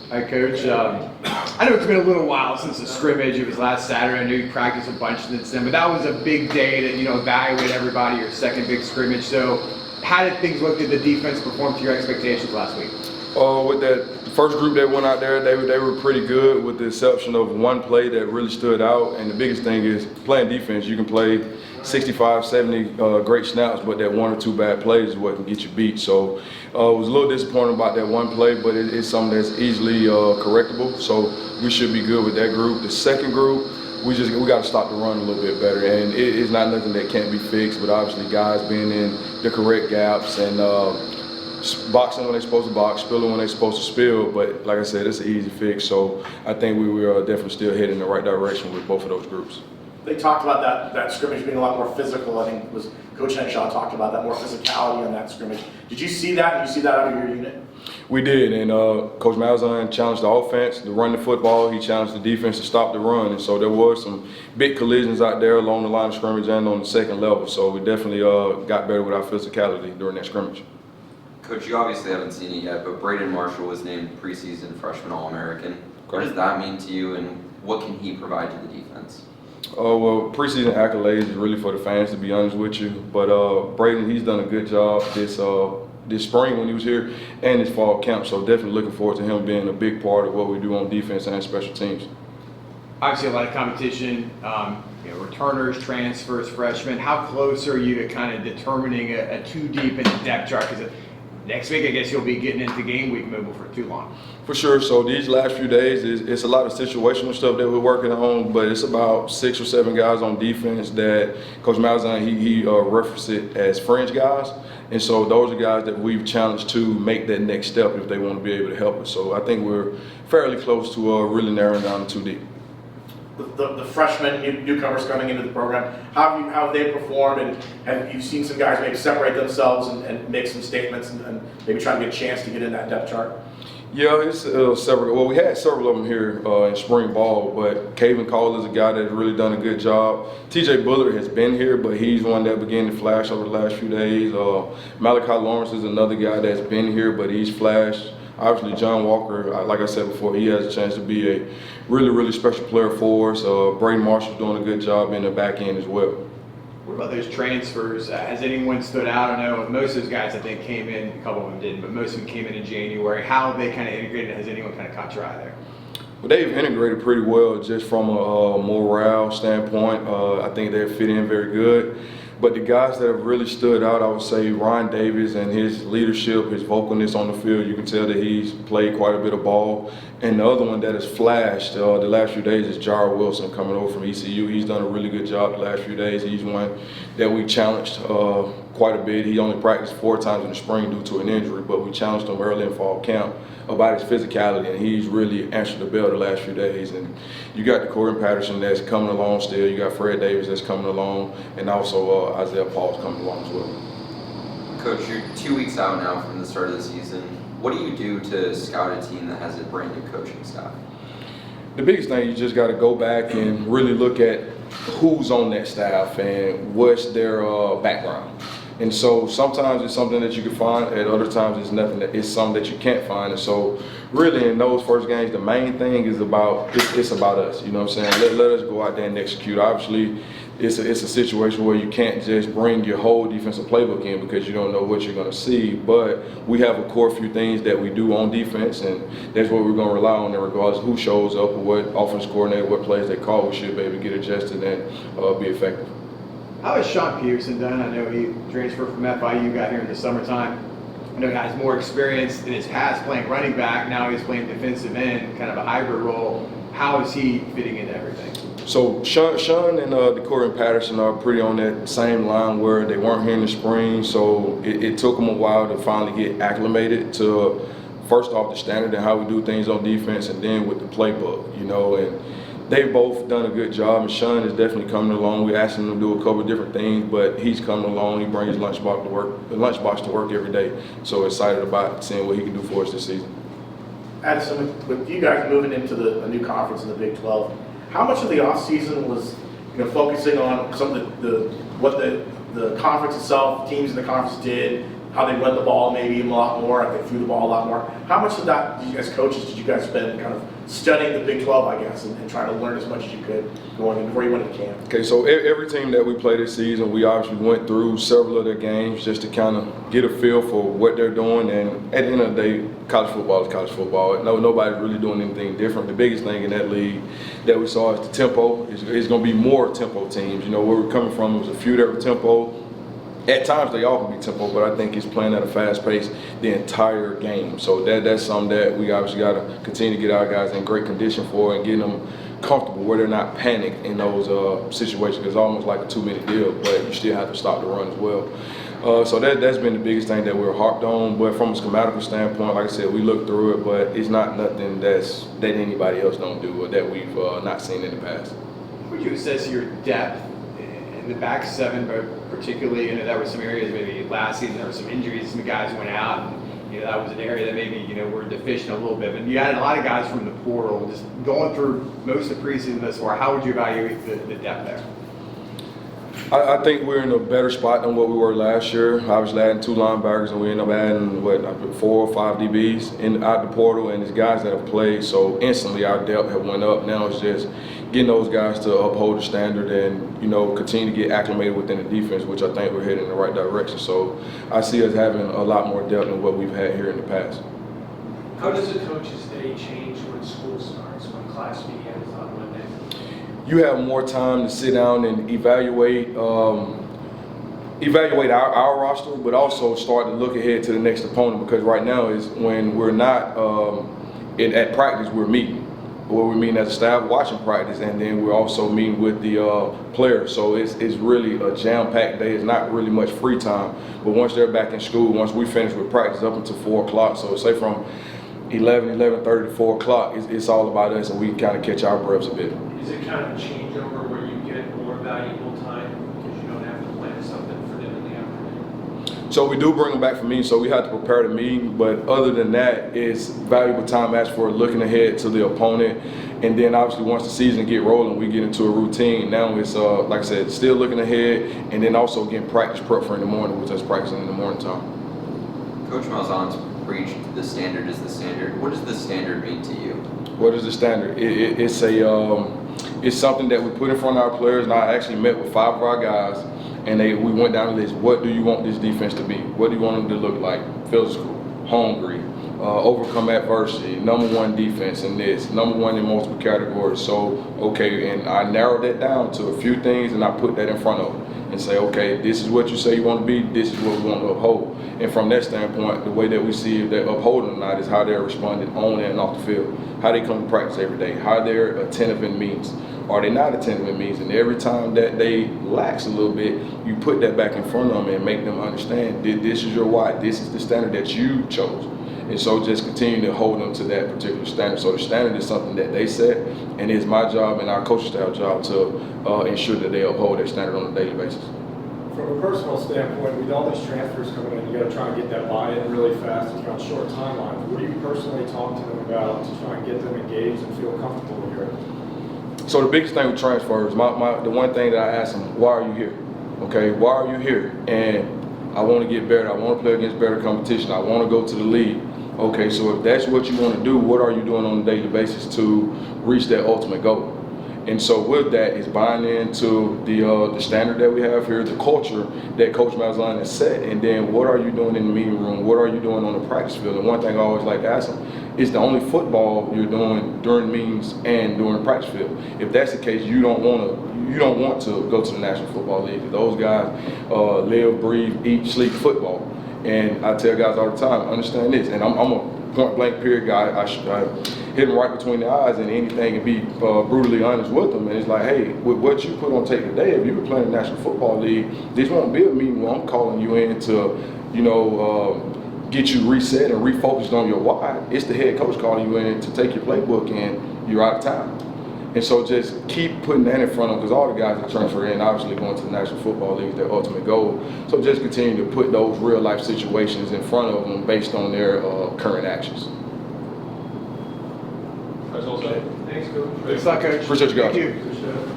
Hi, Coach. I know it's been a little while since the scrimmage. It was last Saturday. I know you practiced a bunch since then, but that was a big day to evaluate everybody. Your second big scrimmage. So, how did things look? Did the defense perform to your expectations last week? With that first group that went out there, they were pretty good, with the exception of one play that really stood out. And the biggest thing is playing defense. You can play 65, 70 great snaps, but that one or two bad plays is what can get you beat. So I was a little disappointed about that one play, but it's something that's easily correctable. So we should be good with that group. The second group, we got to stop the run a little bit better, and it's not nothing that can't be fixed. But obviously, guys being in the correct gaps and boxing when they're supposed to box, spilling when they're supposed to spill. But like I said, it's an easy fix. So I think we were definitely still heading in the right direction with both of those groups. They talked about that scrimmage being a lot more physical. I think it was Coach Henshaw talked about that, more physicality on that scrimmage. Did you see that? Did you see that out of your unit? We did, and Coach Malzahn challenged the offense to run the football. He challenged the defense to stop the run, and so there was some big collisions out there along the line of scrimmage and on the second level. So we definitely got better with our physicality during that scrimmage. Coach, you obviously haven't seen it yet, but Braden Marshall was named preseason freshman All-American. What does that mean to you, and what can he provide to the defense? Well, preseason accolades is really for the fans, to be honest with you. But Braden, he's done a good job this spring when he was here and this fall camp. So definitely looking forward to him being a big part of what we do on defense and special teams. Obviously, a lot of competition. Returners, transfers, freshmen. How close are you to kind of determining a too deep in the depth chart? Because next week, I guess you'll be getting into game week mobile for too long. For sure. So these last few days, it's a lot of situational stuff that we're working on, but it's about 6 or 7 guys on defense that Coach Malzahn, he referenced it as fringe guys. And so those are guys that we've challenged to make that next step if they want to be able to help us. So I think we're fairly close to really narrowing down the 2 deep. The freshmen, newcomers coming into the program, how have they performed, and have you seen some guys maybe separate themselves and make some statements and maybe try to get a chance to get in that depth chart? Yeah, it's several. Well, we had several of them here in spring ball, but Caven Cole is a guy that's really done a good job. TJ Bullard has been here, but he's one that began to flash over the last few days. Malachi Lawrence is another guy that's been here, but he's flashed. Obviously, John Walker, like I said before, he has a chance to be a really, really special player for us. Braden Marshall's doing a good job in the back end as well. What about those transfers? Has anyone stood out? I know most of those guys, I think, came in, a couple of them didn't, but most of them came in January. How have they kind of integrated? Has anyone kind of caught your eye there? Well, they've integrated pretty well just from a morale standpoint. I think they've fit in very good. But the guys that have really stood out, I would say Ryan Davis and his leadership, his vocalness on the field. You can tell that he's played quite a bit of ball. And the other one that has flashed the last few days is Jarrell Wilson coming over from ECU. He's done a really good job the last few days. He's one that we challenged quite a bit. He only practiced 4 times in the spring due to an injury, but we challenged him early in fall camp about his physicality, and he's really answered the bell the last few days. And you got the Corey Patterson that's coming along still. You got Fred Davis that's coming along, and also Isaiah Paul's coming along as well. Coach, you're 2 weeks out now from the start of the season. What do you do to scout a team that has a brand new coaching staff? The biggest thing, you just got to go back and really look at who's on that staff and what's their background. And so sometimes it's something that you can find, at other times it's nothing. It's something that you can't find. And so really in those first games, the main thing is it's about us. You know what I'm saying? Let us go out there and execute. Obviously, it's a situation where you can't just bring your whole defensive playbook in because you don't know what you're going to see. But we have a core few things that we do on defense, and that's what we're going to rely on regardless of who shows up or what offense coordinator, what plays they call. We should be able to get adjusted and be effective. How has Sean Pearson done? I know he transferred from FIU, got here in the summertime. I know he has more experience in his past playing running back. Now he's playing defensive end, kind of a hybrid role. How is he fitting into everything? So Sean and Corey Patterson are pretty on that same line where they weren't here in the spring. So it took them a while to finally get acclimated to, first off, the standard and how we do things on defense, and then with the playbook, and they've both done a good job, and Sean is definitely coming along. We asked him to do a couple of different things, but he's coming along. He brings his lunchbox to work every day. So excited about seeing what he can do for us this season. Addison, with you guys moving into a new conference in the Big 12, how much of the offseason was focusing on some of what the conference itself, teams in the conference did, how they run the ball maybe a lot more, if they threw the ball a lot more. How much of that, did you guys coaches, did you guys spend kind of studying the Big 12, I guess, and trying to learn as much as you could going in before you went to camp? Okay, so every team that we play this season, we obviously went through several of their games just to kind of get a feel for what they're doing. And at the end of the day, college football is college football. Nobody's really doing anything different. The biggest thing in that league that we saw is the tempo. It's going to be more tempo teams. You know, where we're coming from, it was a few that were tempo. At times they all can be tempo, but I think he's playing at a fast pace the entire game. So that's something that we obviously got to continue to get our guys in great condition for and getting them comfortable where they're not panicked in those situations. It's almost like a 2-minute deal, but you still have to stop the run as well. So that's been the biggest thing that we're harped on. But from a schematical standpoint, like I said, we look through it, but it's not nothing that anybody else don't do or that we've not seen in the past. How would you assess your depth in the back seven, but particularly, there were some areas maybe last season there were some injuries, some guys went out, and that was an area that maybe were deficient a little bit. But you had a lot of guys from the portal. Just going through most of the preseason thus far, how would you evaluate the depth there? I think we're in a better spot than what we were last year. Obviously adding 2 linebackers, and we ended up adding 4 or 5 DBs out the portal, and it's guys that have played. So instantly our depth have went up. Now it's just getting those guys to uphold the standard and continue to get acclimated within the defense, which I think we're heading in the right direction. So I see us having a lot more depth than what we've had here in the past. How does a coach's day change when school starts, when class begins on Monday? You have more time to sit down and evaluate our roster, but also start to look ahead to the next opponent, because right now is when we're not at practice, we're meeting. Where we're meeting as a staff, watching practice, and then we're also meeting with the players. So it's really a jam-packed day. It's not really much free time. But once they're back in school, once we finish with practice up until 4 o'clock, so say from 11:30 to 4 o'clock, it's all about us, and we can kind of catch our breaths a bit. Is it kind of a changeover where you get more valuable time because you don't have to plan something for them in the afternoon? So we do bring them back for meetings, so we have to prepare the meeting. But other than that, it's valuable time as for looking ahead to the opponent. And then obviously once the season get rolling, we get into a routine. Now it's, like I said, still looking ahead, and then also getting practice prep for in the morning, which is practicing in the morning time. Coach Malzahn's preached the standard is the standard. What does the standard mean to you? What is the standard? It's something that we put in front of our players, and I actually met with 5 of our guys, and we went down the list. What do you want this defense to be? What do you want them to look like? Physical, hungry, overcome adversity, #1 defense in this, #1 in multiple categories. So, okay, and I narrowed that down to a few things, and I put that in front of them and say, okay, this is what you say you want to be, this is what we want to uphold. And from that standpoint, the way that we see if they're upholding or not is how they're responding on and off the field, how they come to practice every day, how they're attentive in meetings. Are they not attentive in meetings? And every time that they lax a little bit, you put that back in front of them and make them understand this is your why, this is the standard that you chose. And so just continue to hold them to that particular standard. So the standard is something that they set, and it's my job and our coaching staff job to ensure that they uphold their standard on a daily basis. From a personal standpoint, with all these transfers coming in, you got to try and get that buy-in really fast. It's on short timelines. What do you personally talk to them about to try and get them engaged and feel comfortable here? So the biggest thing with transfers, the one thing that I ask them, why are you here? Okay, why are you here? And I want to get better. I want to play against better competition. I want to go to the league. Okay, so if that's what you want to do, what are you doing on a daily basis to reach that ultimate goal? And so with that is buying into the standard that we have here, the culture that Coach Malzahn has set, and then what are you doing in the meeting room? What are you doing on the practice field? And one thing I always like to ask them is the only football you're doing during meetings and during the practice field. If that's the case, you don't want to go to the National Football League. Those guys live, breathe, eat, sleep football. And I tell guys all the time, understand this, and I'm a point-blank period guy. I hit them right between the eyes and anything and be brutally honest with them. And it's like, hey, with what you put on tape today, if you were playing the National Football League, this won't be a meeting where I'm calling you in to, get you reset and refocused on your why. It's the head coach calling you in to take your playbook and you're out of time. And so just keep putting that in front of them, because all the guys that transfer in, obviously going to the National Football League is their ultimate goal. So just continue to put those real life situations in front of them based on their current actions. Thanks, Coach. Thanks a lot, Coach. Appreciate you guys. Thank you.